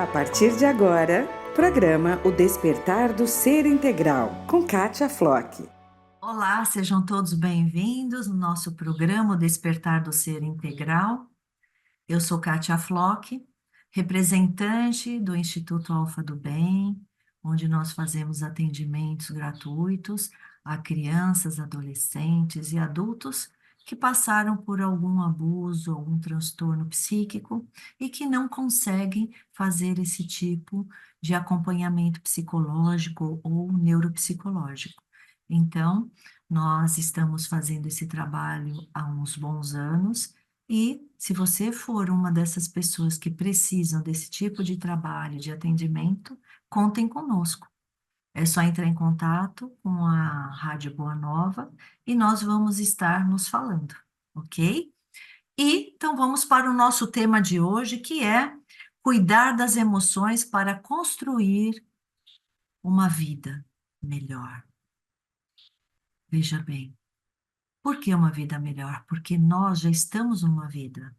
A partir de agora, programa O Despertar do Ser Integral, com Kátia Flock. Olá, sejam todos bem-vindos no nosso programa O Despertar do Ser Integral. Eu sou Kátia Flock, representante do Instituto Alfa do Bem, onde nós fazemos atendimentos gratuitos a crianças, adolescentes e adultos que passaram por algum abuso, algum transtorno psíquico e que não conseguem fazer esse tipo de acompanhamento psicológico ou neuropsicológico. Então, nós estamos fazendo esse trabalho há uns bons anos. E se você for uma dessas pessoas que precisam desse tipo de trabalho, de atendimento, contem conosco. É só entrar em contato com a Rádio Boa Nova e nós vamos estar nos falando, ok? E então vamos para o nosso tema de hoje, que é cuidar das emoções para construir uma vida melhor. Veja bem, por que uma vida melhor? Porque nós já estamos numa vida.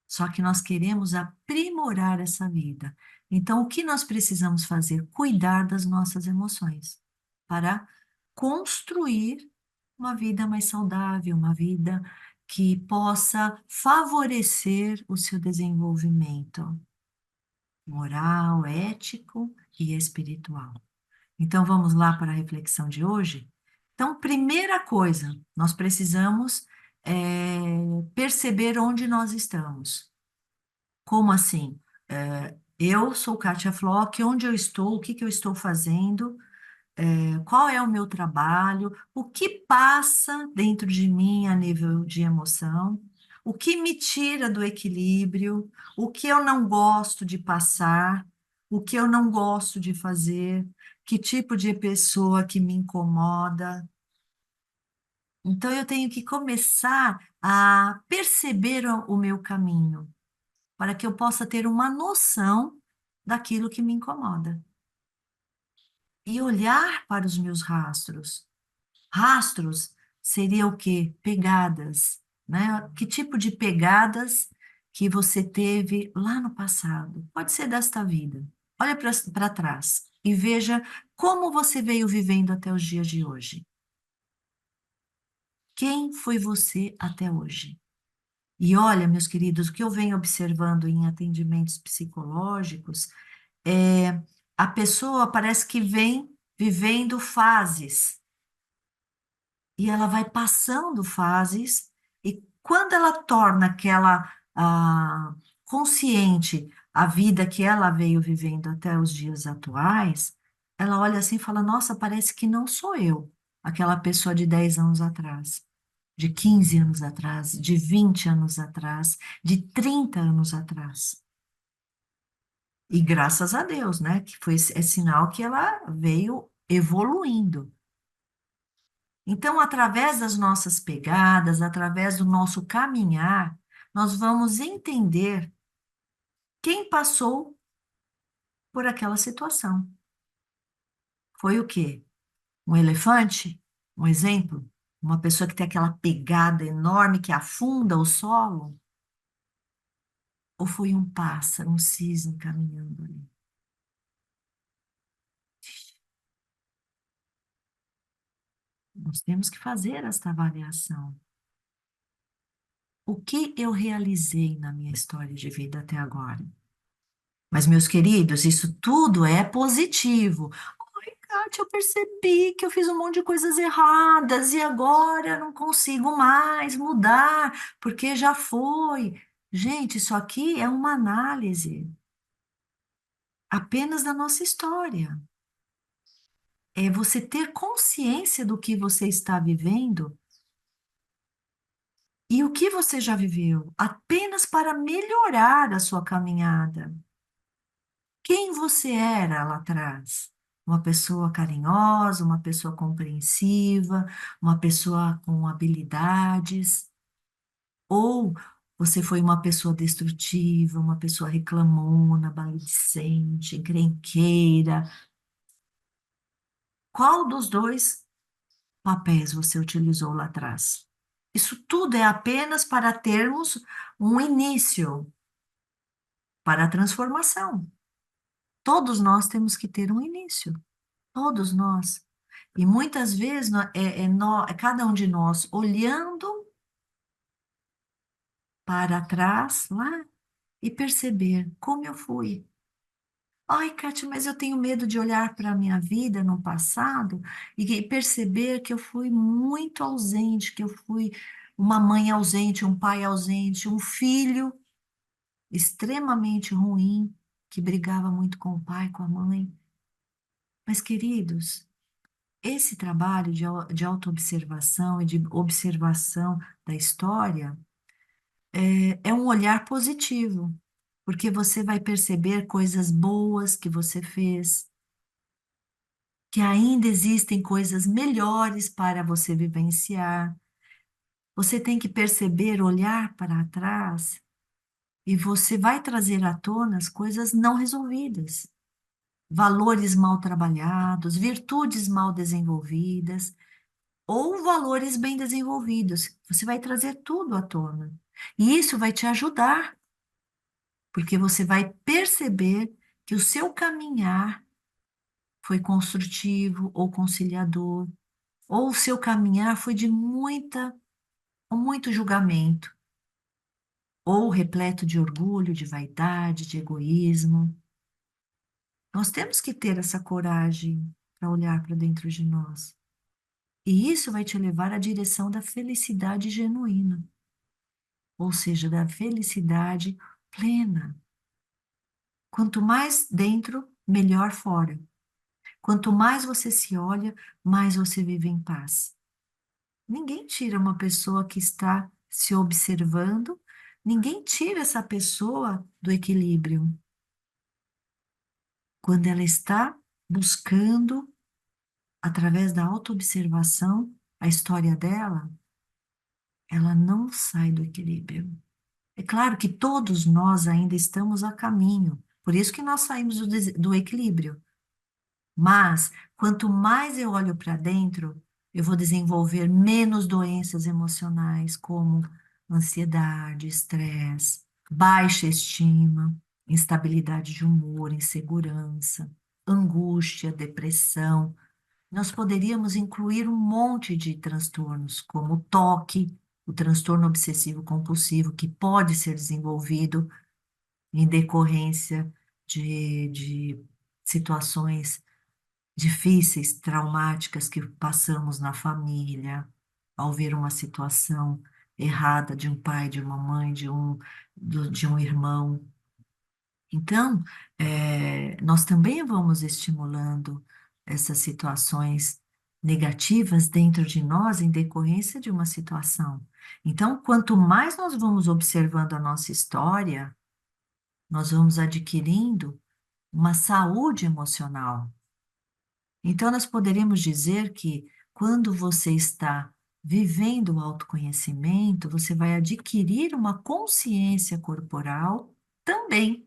Só que nós queremos aprimorar essa vida. Então, o que nós precisamos fazer? Cuidar das nossas emoções para construir uma vida mais saudável, uma vida que possa favorecer o seu desenvolvimento moral, ético e espiritual. Então, vamos lá para a reflexão de hoje? Então, primeira coisa, nós precisamos perceber onde nós estamos. Como assim? Eu sou Kátia Flock, onde eu estou, o que que eu estou fazendo, qual é o meu trabalho, o que passa dentro de mim a nível de emoção, o que me tira do equilíbrio, o que eu não gosto de passar, o que eu não gosto de fazer, que tipo de pessoa que me incomoda. Então, eu tenho que começar a perceber o meu caminho para que eu possa ter uma noção daquilo que me incomoda. E olhar para os meus rastros. Rastros seria o quê? Pegadas, né? Que tipo de pegadas que você teve lá no passado? Pode ser desta vida. Olha para trás e veja como você veio vivendo até os dias de hoje. Quem foi você até hoje? E olha, meus queridos, o que eu venho observando em atendimentos psicológicos a pessoa parece que vem vivendo fases e ela vai passando fases e quando ela torna aquela consciente a vida que ela veio vivendo até os dias atuais, ela olha assim e fala, nossa, parece que não sou eu, aquela pessoa de 10 anos atrás, de 15 anos atrás, de 20 anos atrás, de 30 anos atrás. E graças a Deus, né? Que é sinal que ela veio evoluindo. Então, através das nossas pegadas, através do nosso caminhar, nós vamos entender quem passou por aquela situação. Foi o quê? Um elefante? Um exemplo? Uma pessoa que tem aquela pegada enorme que afunda o solo? Ou foi um pássaro, um cisne caminhando ali? Nós temos que fazer esta avaliação. O que eu realizei na minha história de vida até agora? Mas, meus queridos, isso tudo é positivo. Ai, Kátia, eu percebi que eu fiz um monte de coisas erradas e agora eu não consigo mais mudar, porque já foi. Gente, isso aqui é uma análise apenas da nossa história. É você ter consciência do que você está vivendo e o que você já viveu, apenas para melhorar a sua caminhada. Quem você era lá atrás? Uma pessoa carinhosa, uma pessoa compreensiva, uma pessoa com habilidades? Ou você foi uma pessoa destrutiva, uma pessoa reclamona, maledicente, encrenqueira? Qual dos dois papéis você utilizou lá atrás? Isso tudo é apenas para termos um início para a transformação. Todos nós temos que ter um início, todos nós. E muitas vezes é cada um de nós olhando para trás lá e perceber como eu fui. Ai, Kátia, mas eu tenho medo de olhar para a minha vida no passado e perceber que eu fui muito ausente, que eu fui uma mãe ausente, um pai ausente, um filho extremamente ruim, que brigava muito com o pai, com a mãe. Mas, queridos, esse trabalho de autoobservação e de observação da história é um olhar positivo, porque você vai perceber coisas boas que você fez, que ainda existem coisas melhores para você vivenciar. Você tem que perceber, olhar para trás, e você vai trazer à tona as coisas não resolvidas, valores mal trabalhados, virtudes mal desenvolvidas, ou valores bem desenvolvidos. Você vai trazer tudo à tona. E isso vai te ajudar, porque você vai perceber que o seu caminhar foi construtivo ou conciliador, ou o seu caminhar foi de muito julgamento, ou repleto de orgulho, de vaidade, de egoísmo. Nós temos que ter essa coragem para olhar para dentro de nós. E isso vai te levar à direção da felicidade genuína, ou seja, da felicidade plena. Quanto mais dentro, melhor fora. Quanto mais você se olha, mais você vive em paz. Ninguém tira uma pessoa que está se observando, ninguém tira essa pessoa do equilíbrio. Quando ela está buscando, através da autoobservação, a história dela, ela não sai do equilíbrio. É claro que todos nós ainda estamos a caminho, por isso que nós saímos do equilíbrio. Mas, quanto mais eu olho para dentro, eu vou desenvolver menos doenças emocionais, como ansiedade, estresse, baixa estima, instabilidade de humor, insegurança, angústia, depressão. Nós poderíamos incluir um monte de transtornos, como o toque, o transtorno obsessivo compulsivo, que pode ser desenvolvido em decorrência de situações difíceis, traumáticas que passamos na família, ao ver uma situação errada de um pai, de uma mãe, de um irmão. Então, nós também vamos estimulando essas situações negativas dentro de nós em decorrência de uma situação. Então, quanto mais nós vamos observando a nossa história, nós vamos adquirindo uma saúde emocional. Então, nós poderíamos dizer que quando você está vivendo o autoconhecimento, você vai adquirir uma consciência corporal também,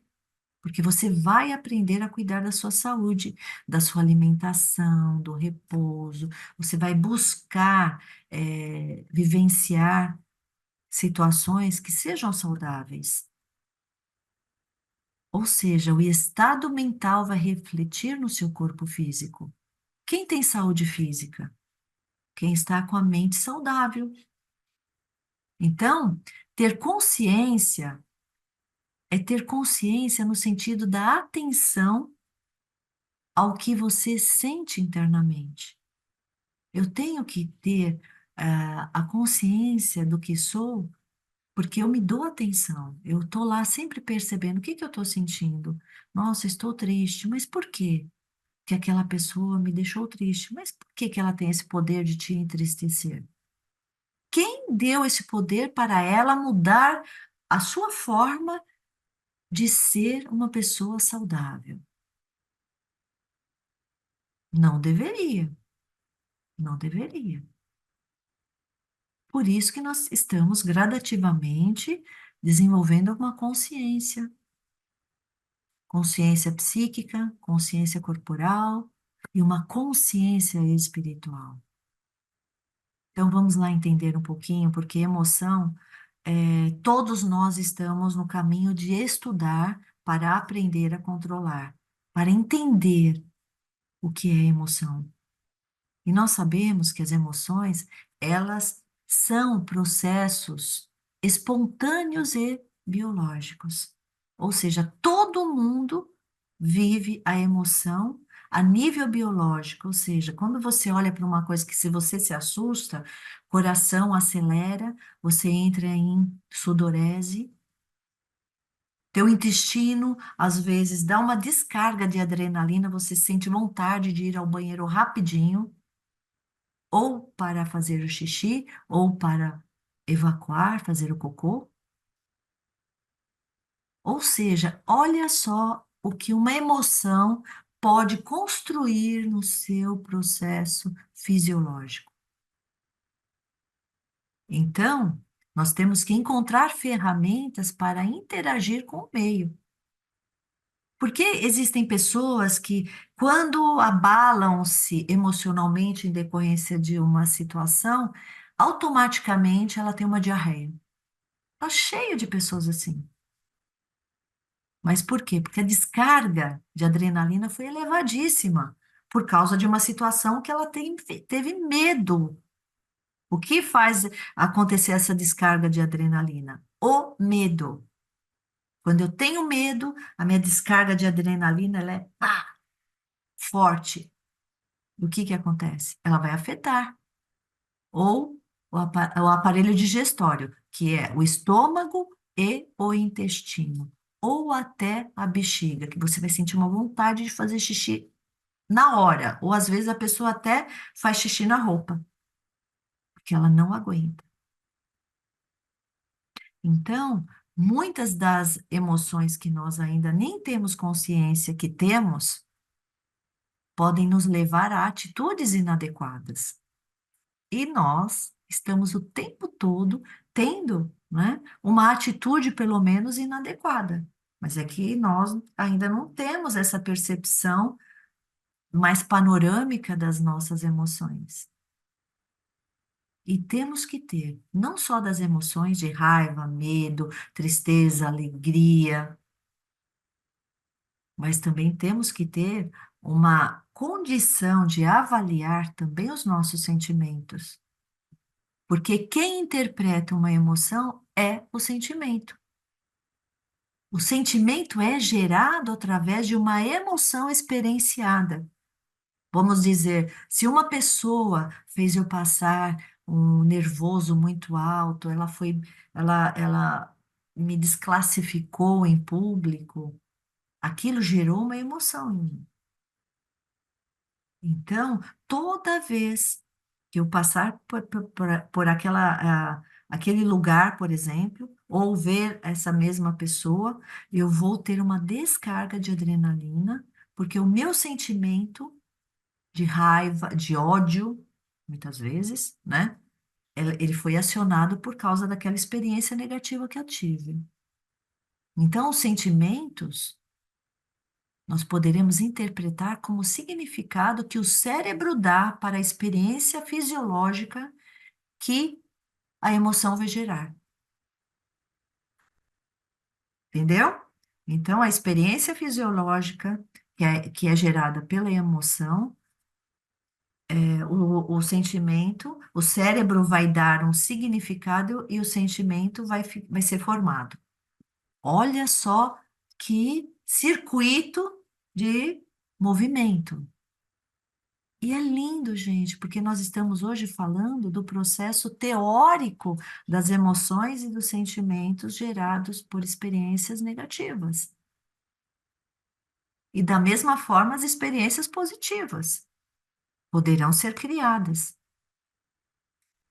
porque você vai aprender a cuidar da sua saúde, da sua alimentação, do repouso, você vai buscar vivenciar situações que sejam saudáveis. Ou seja, o estado mental vai refletir no seu corpo físico. Quem tem saúde física? Quem está com a mente saudável. Então, ter consciência é ter consciência no sentido da atenção ao que você sente internamente. Eu tenho que ter a consciência do que sou, porque eu me dou atenção. Eu estou lá sempre percebendo o que que eu estou sentindo. Nossa, estou triste, mas por quê que aquela pessoa me deixou triste? Mas por que que ela tem esse poder de te entristecer? Quem deu esse poder para ela mudar a sua forma de ser uma pessoa saudável? Não deveria, não deveria. Por isso que nós estamos gradativamente desenvolvendo uma consciência, consciência psíquica, consciência corporal e uma consciência espiritual. Então vamos lá entender um pouquinho, porque emoção, todos nós estamos no caminho de estudar para aprender a controlar. para entender o que é emoção. E nós sabemos que as emoções, elas são processos espontâneos e biológicos. Ou seja, todo mundo vive a emoção a nível biológico. Ou seja, quando você olha para uma coisa que se você se assusta, coração acelera, você entra em sudorese, teu intestino, às vezes, dá uma descarga de adrenalina, você sente vontade de ir ao banheiro rapidinho, ou para fazer o xixi, ou para evacuar, fazer o cocô. Ou seja, olha só o que uma emoção pode construir no seu processo fisiológico. Então, nós temos que encontrar ferramentas para interagir com o meio. Porque existem pessoas que, quando abalam-se emocionalmente em decorrência de uma situação, automaticamente ela tem uma diarreia. Está cheio de pessoas assim. Mas por quê? Porque a descarga de adrenalina foi elevadíssima por causa de uma situação que ela teve medo. O que faz acontecer essa descarga de adrenalina? O medo. Quando eu tenho medo, a minha descarga de adrenalina ela é pá, forte. O que que acontece? Ela vai afetar ou o aparelho digestório, que é o estômago e o intestino, ou até a bexiga, que você vai sentir uma vontade de fazer xixi na hora, ou às vezes a pessoa até faz xixi na roupa, porque ela não aguenta. Então, muitas das emoções que nós ainda nem temos consciência que temos, podem nos levar a atitudes inadequadas. E nós estamos o tempo todo tendo, né, uma atitude, pelo menos, inadequada. Mas é que nós ainda não temos essa percepção mais panorâmica das nossas emoções. E temos que ter, não só das emoções de raiva, medo, tristeza, alegria, mas também temos que ter uma condição de avaliar também os nossos sentimentos. Porque quem interpreta uma emoção é o sentimento. O sentimento é gerado através de uma emoção experienciada. Vamos dizer, se uma pessoa fez eu passar um nervoso muito alto, ela me desclassificou em público, aquilo gerou uma emoção em mim. Então, toda vez que eu passar por aquele lugar, por exemplo, ou ver essa mesma pessoa, eu vou ter uma descarga de adrenalina, porque o meu sentimento de raiva, de ódio, muitas vezes, né? Ele foi acionado por causa daquela experiência negativa que eu tive. Então, os sentimentos nós poderemos interpretar como significado que o cérebro dá para a experiência fisiológica que a emoção vai gerar. Entendeu? Então, a experiência fisiológica que é gerada pela emoção, o sentimento, o cérebro vai dar um significado e o sentimento vai ser formado. Olha só que circuito de movimento. E é lindo, gente, porque nós estamos hoje falando do processo teórico das emoções e dos sentimentos gerados por experiências negativas. E da mesma forma, as experiências positivas poderão ser criadas.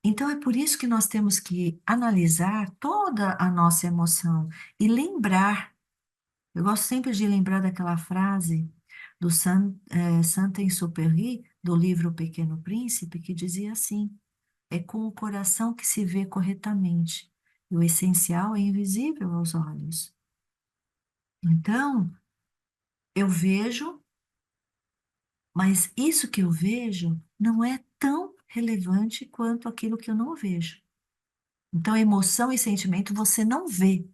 Então, é por isso que nós temos que analisar toda a nossa emoção e lembrar. Eu gosto sempre de lembrar daquela frase do Saint-Exupéry, do livro O Pequeno Príncipe, que dizia assim: é com o coração que se vê corretamente, e o essencial é invisível aos olhos. Então, eu vejo, mas isso que eu vejo não é tão relevante quanto aquilo que eu não vejo. Então, emoção e sentimento você não vê.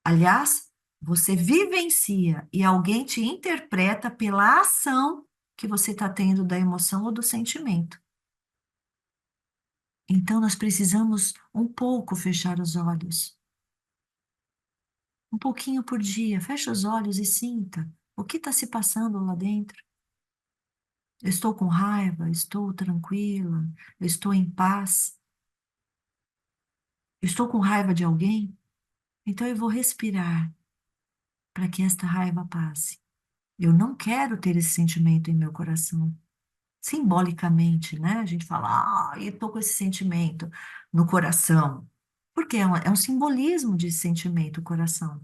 Aliás, Você vivencia e alguém te interpreta pela ação que você está tendo da emoção ou do sentimento. Então, nós precisamos um pouco fechar os olhos. Um pouquinho por dia. Fecha os olhos e sinta o que está se passando lá dentro. Eu estou com raiva, estou tranquila, eu estou em paz, eu estou com raiva de alguém, então eu vou respirar para que esta raiva passe. Eu não quero ter esse sentimento em meu coração. Simbolicamente, né? A gente fala, eu estou com esse sentimento no coração. Porque é um simbolismo de sentimento, o coração.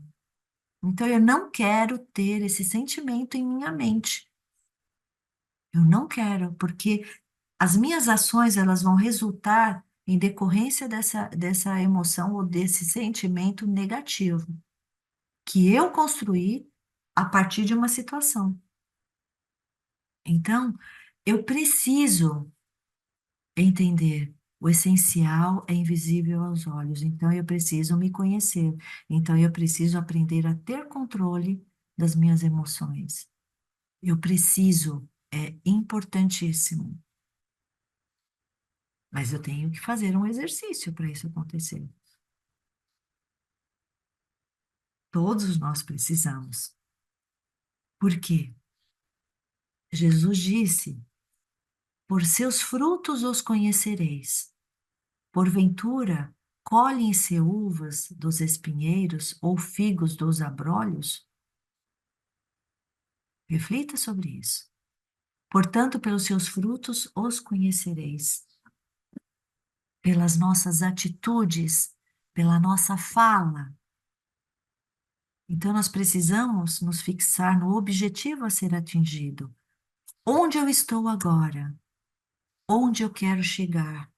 Então, eu não quero ter esse sentimento em minha mente. Eu não quero, porque as minhas ações, elas vão resultar em decorrência dessa emoção ou desse sentimento negativo que eu construí a partir de uma situação. Então, eu preciso entender. O essencial é invisível aos olhos, então eu preciso me conhecer. Então eu preciso aprender a ter controle das minhas emoções. Eu preciso, é importantíssimo. Mas eu tenho que fazer um exercício para isso acontecer. Todos nós precisamos. Por quê? Jesus disse: por seus frutos os conhecereis. Porventura, colhem-se uvas dos espinheiros ou figos dos abrolhos? Reflita sobre isso. Portanto, pelos seus frutos os conhecereis. Pelas nossas atitudes, pela nossa fala. Então, nós precisamos nos fixar no objetivo a ser atingido. Onde eu estou agora? Onde eu quero chegar?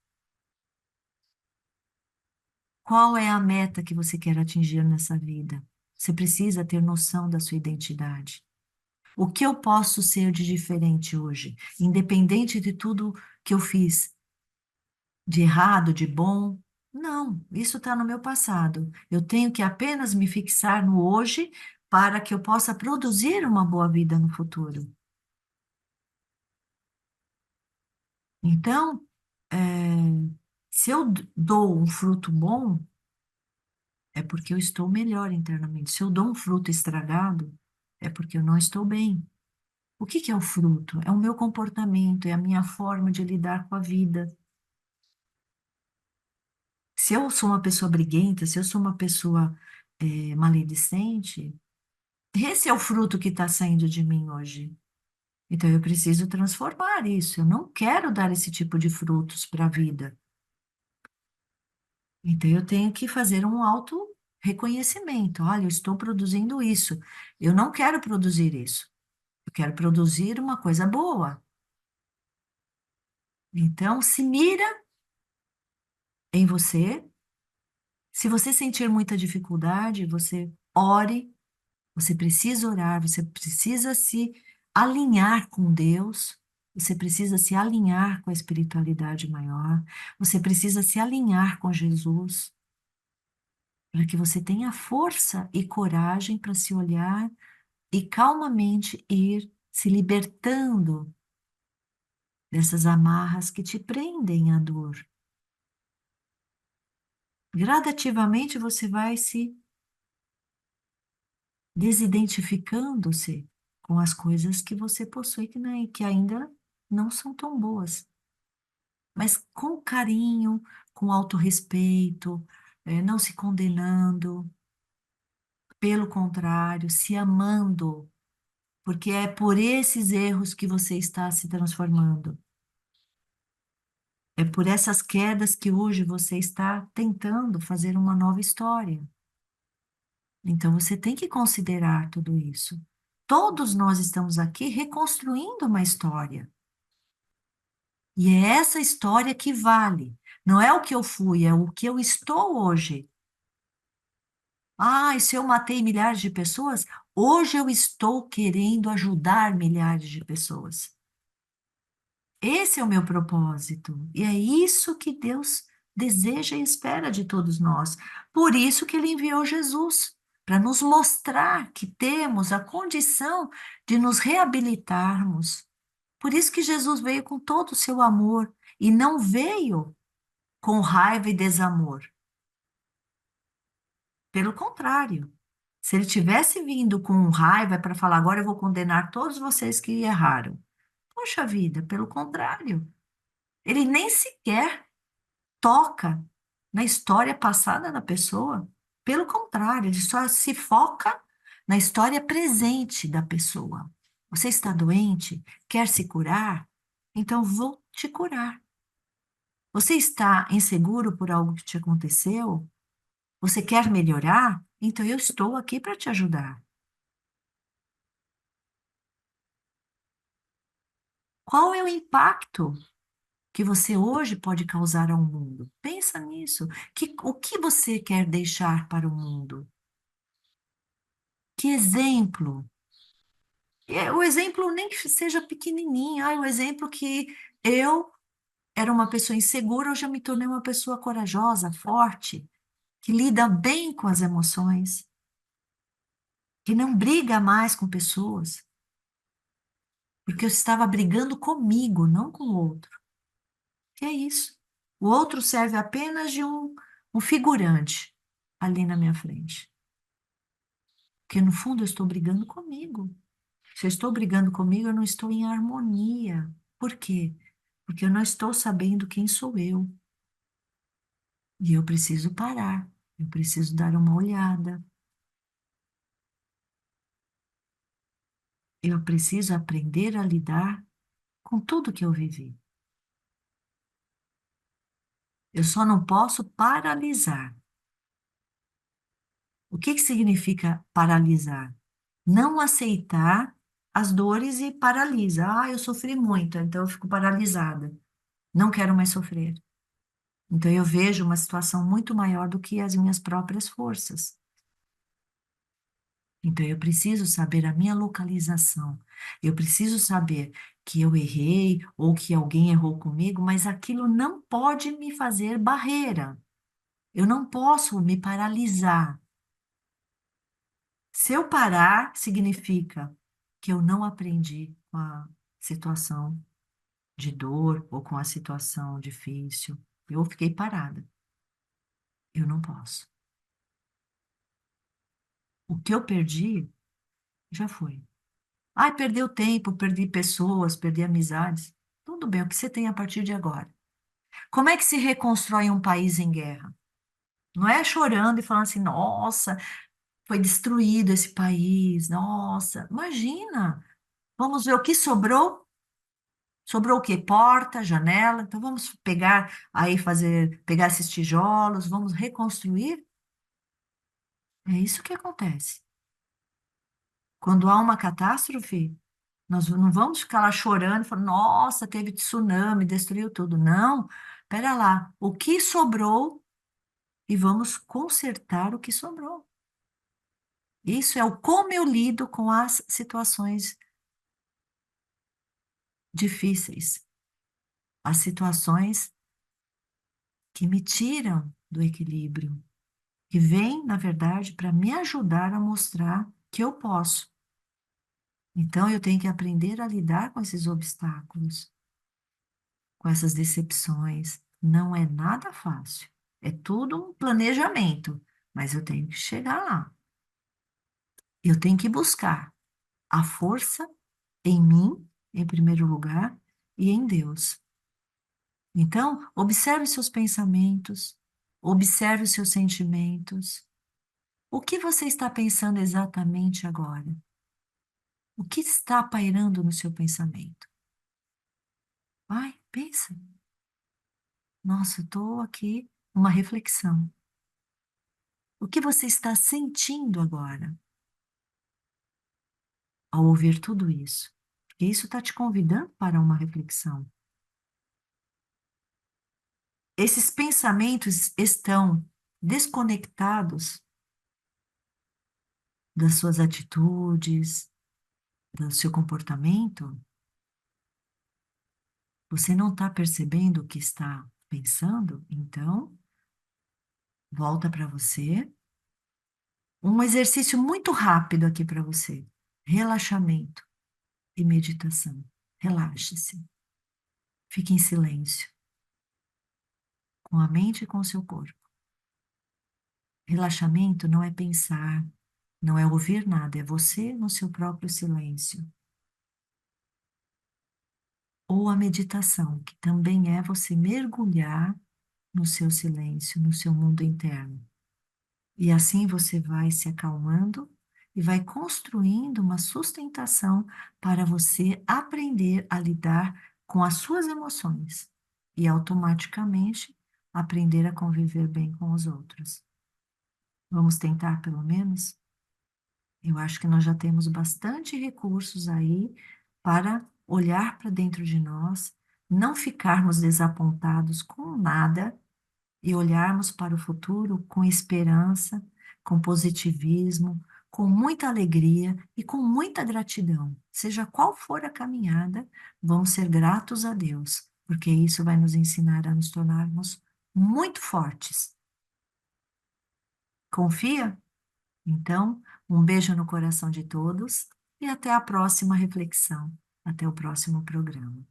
Qual é a meta que você quer atingir nessa vida? Você precisa ter noção da sua identidade. O que eu posso ser de diferente hoje, independente de tudo que eu fiz, de errado, de bom? Não, isso está no meu passado. Eu tenho que apenas me fixar no hoje para que eu possa produzir uma boa vida no futuro. Então, é, se eu dou um fruto bom, é porque eu estou melhor internamente. Se eu dou um fruto estragado, é porque eu não estou bem. O que que é o fruto? É o meu comportamento, é a minha forma de lidar com a vida. Se eu sou uma pessoa briguenta, se eu sou uma pessoa maledicente, esse é o fruto que está saindo de mim hoje. Então eu preciso transformar isso. Eu não quero dar esse tipo de frutos para a vida. Então eu tenho que fazer um auto-reconhecimento. Olha, eu estou produzindo isso. Eu não quero produzir isso. Eu quero produzir uma coisa boa. Então, se mira em você. Se você sentir muita dificuldade, você ore. Você precisa orar, você precisa se alinhar com Deus, você precisa se alinhar com a espiritualidade maior, você precisa se alinhar com Jesus, para que você tenha força e coragem para se olhar e calmamente ir se libertando dessas amarras que te prendem à dor. Gradativamente você vai se desidentificando-se com as coisas que você possui que ainda não são tão boas. Mas com carinho, com autorrespeito, não se condenando, pelo contrário, se amando, porque é por esses erros que você está se transformando. É por essas quedas que hoje você está tentando fazer uma nova história. Então você tem que considerar tudo isso. Todos nós estamos aqui reconstruindo uma história. E é essa história que vale. Não é o que eu fui, é o que eu estou hoje. Ah, e se eu matei milhares de pessoas? Hoje eu estou querendo ajudar milhares de pessoas. Esse é o meu propósito. E é isso que Deus deseja e espera de todos nós. Por isso que ele enviou Jesus. para nos mostrar que temos a condição de nos reabilitarmos. Por isso que Jesus veio com todo o seu amor e não veio com raiva e desamor. Pelo contrário, se ele tivesse vindo com raiva para falar, agora eu vou condenar todos vocês que erraram. Poxa vida, pelo contrário, ele nem sequer toca na história passada da pessoa. Pelo contrário, ele só se foca na história presente da pessoa. Você está doente? Quer se curar? Então vou te curar. Você está inseguro por algo que te aconteceu? Você quer melhorar? Então eu estou aqui para te ajudar. Qual é o impacto que você hoje pode causar ao mundo? Pensa nisso. O que você quer deixar para o mundo? Que exemplo? O exemplo nem que seja pequenininho. O exemplo que eu era uma pessoa insegura, hoje eu me tornei uma pessoa corajosa, forte, que lida bem com as emoções, que não briga mais com pessoas, porque eu estava brigando comigo, não com o outro. Que é isso? O outro serve apenas de um figurante ali na minha frente. Porque no fundo eu estou brigando comigo. Se eu estou brigando comigo, eu não estou em harmonia. Por quê? Porque eu não estou sabendo quem sou eu. E eu preciso parar. Eu preciso dar uma olhada. Eu preciso aprender a lidar com tudo que eu vivi. Eu só não posso paralisar. O que que significa paralisar? Não aceitar as dores e paralisa. Eu sofri muito, então eu fico paralisada. Não quero mais sofrer. Então eu vejo uma situação muito maior do que as minhas próprias forças. Então eu preciso saber a minha localização. Eu preciso saber que eu errei ou que alguém errou comigo, mas aquilo não pode me fazer barreira. Eu não posso me paralisar. Se eu parar, significa que eu não aprendi com a situação de dor ou com a situação difícil. Eu fiquei parada. Eu não posso. O que eu perdi, já foi. Perdeu tempo, perdi pessoas, perdi amizades. Tudo bem, o que você tem a partir de agora? Como é que se reconstrói um país em guerra? Não é chorando e falando assim, nossa, foi destruído esse país, nossa. Imagina, vamos ver o que sobrou. Sobrou o quê? Porta, janela. Então vamos pegar aí pegar esses tijolos, vamos reconstruir. É isso que acontece. Quando há uma catástrofe, nós não vamos ficar lá chorando e falando, nossa, teve tsunami, destruiu tudo. Não, pera lá, o que sobrou e vamos consertar o que sobrou. Isso é o como eu lido com as situações difíceis, as situações que me tiram do equilíbrio, que vêm, na verdade, para me ajudar a mostrar que eu posso. Então, eu tenho que aprender a lidar com esses obstáculos, com essas decepções. Não é nada fácil. É tudo um planejamento, mas eu tenho que chegar lá. Eu tenho que buscar a força em mim, em primeiro lugar, e em Deus. Então, observe seus pensamentos, observe os seus sentimentos. O que você está pensando exatamente agora? O que está pairando no seu pensamento? Pensa. Nossa, eu estou aqui, uma reflexão. O que você está sentindo agora ao ouvir tudo isso? Porque isso está te convidando para uma reflexão. Esses pensamentos estão desconectados das suas atitudes, do seu comportamento? Você não está percebendo o que está pensando? Então, volta para você, Um exercício muito rápido aqui para você. Relaxamento e meditação. Relaxe-se. Fique em silêncio, com a mente e com o seu corpo. Relaxamento não é pensar, não é ouvir nada, é você no seu próprio silêncio. Ou a meditação, que também é você mergulhar no seu silêncio, no seu mundo interno. E assim você vai se acalmando e vai construindo uma sustentação para você aprender a lidar com as suas emoções e automaticamente aprender a conviver bem com os outros. Vamos tentar pelo menos? Eu acho que nós já temos bastante recursos aí para olhar para dentro de nós, não ficarmos desapontados com nada e olharmos para o futuro com esperança, com positivismo, com muita alegria e com muita gratidão. Seja qual for a caminhada, vamos ser gratos a Deus, porque isso vai nos ensinar a nos tornarmos muito fortes. Confia? Então, um beijo no coração de todos e até a próxima reflexão, até o próximo programa.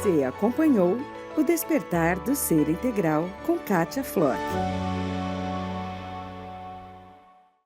Você acompanhou o Despertar do Ser Integral com Kátia Flor.